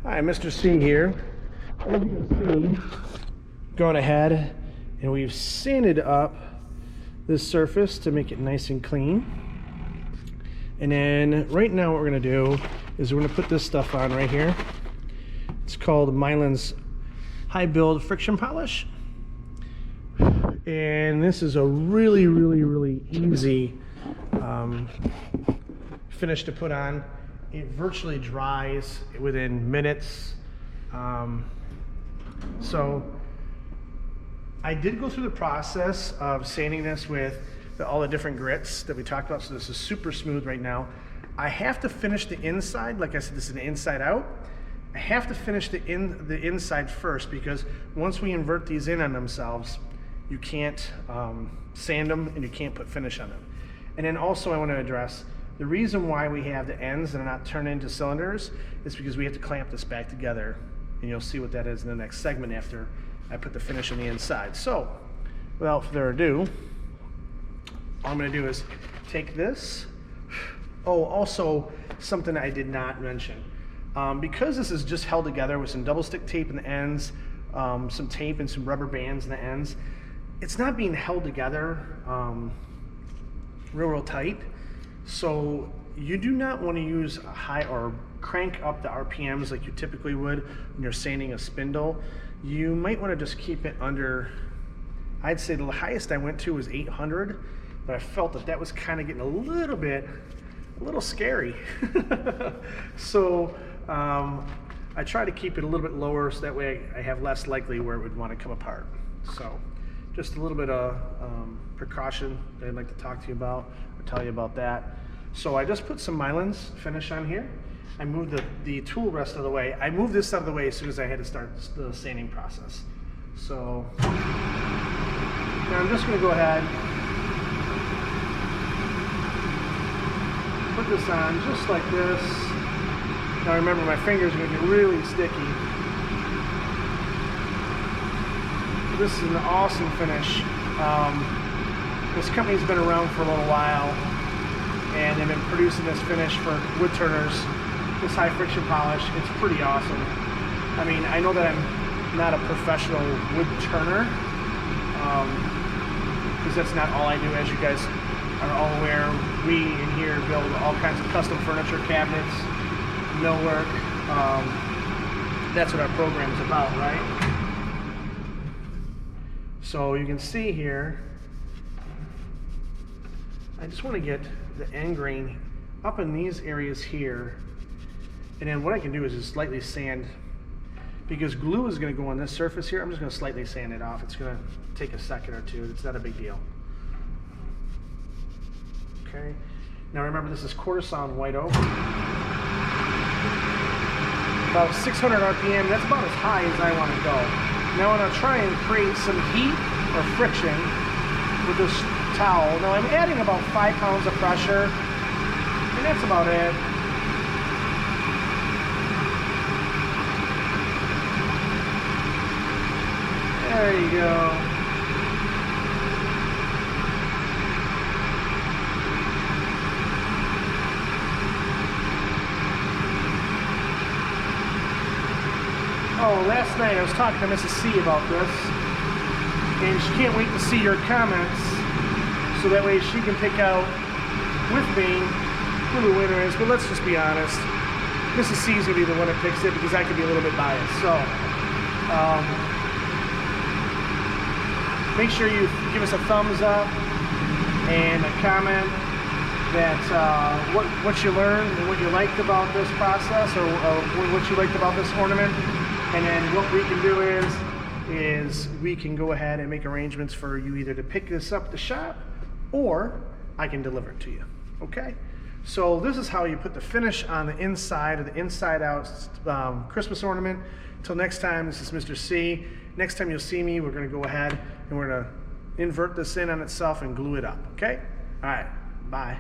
Hi, Mr. C here. As you can see, going ahead and we've sanded up this surface to make it nice and clean. And then right now what we're going to do is we're going to put this stuff on right here. It's called Mylan's High Build Friction Polish. And this is a really easy finish to put on. It virtually dries within minutes. So I did go through the process of sanding this with all the different grits that we talked about. So this is super smooth right now. I have to finish the inside. Like I said, this is an inside out. I have to finish the inside first, because once we invert these in on themselves, you can't sand them and you can't put finish on them. And then also I want to address the reason why we have the ends that are not turned into cylinders is because we have to clamp this back together, and you'll see what that is in the next segment after I put the finish on the inside. So without further ado, all I'm going to do is take this. Oh, also something I did not mention. Because this is just held together with some double stick tape in the ends, some tape and some rubber bands in the ends, it's not being held together real tight. So you do not want to use a high or crank up the RPMs like you typically would when you're sanding a spindle. You might want to just keep it under, I'd say the highest I went to was 800, but I felt that was kind of getting a little scary. So I try to keep it a little bit lower so that way I have less likely where it would want to come apart. So just a little bit of precaution that I'd like to talk to you about or tell you about that. So I just put some Mylan's finish on here. I moved the tool rest of the way. I moved this out of the way as soon as I had to start the sanding process. So now I'm just going to go ahead, put this on just like this. Now remember, my fingers are going to be really sticky. This is an awesome finish. This company's been around for a little while, and they've been producing this finish for wood turners, this high friction polish. It's pretty awesome. I mean, I know that I'm not a professional wood turner, because that's not all I do. As you guys are all aware, we in here build all kinds of custom furniture, cabinets, millwork. That's what our program is about, right? So you can see here, I just want to get the end grain up in these areas here, and then what I can do is just slightly sand, because glue is going to go on this surface here. I'm just going to slightly sand it off. It's going to take a second or two. It's not a big deal. Okay, now remember, this is quarter sawn white oak, about 600 RPM. That's about as high as I want to go. Now I'm going to try and create some heat or friction with this towel. Now I'm adding about 5 pounds of pressure, and that's about it. There you go. Oh, last night I was talking to Mrs. C about this, and she can't wait to see your comments, so that way she can pick out with me who the winner is. But let's just be honest, Mrs. C is going to be the one that picks it, because I could be a little bit biased. So make sure you give us a thumbs up and a comment that what you learned and what you liked about this process, or what you liked about this ornament. And then what we can do is we can go ahead and make arrangements for you either to pick this up at the shop, or I can deliver it to you. Okay? So this is how you put the finish on the inside of the inside out Christmas ornament. Until next time, this is Mr. C. Next time you'll see me, we're going to go ahead and we're going to invert this in on itself and glue it up. Okay? All right. Bye.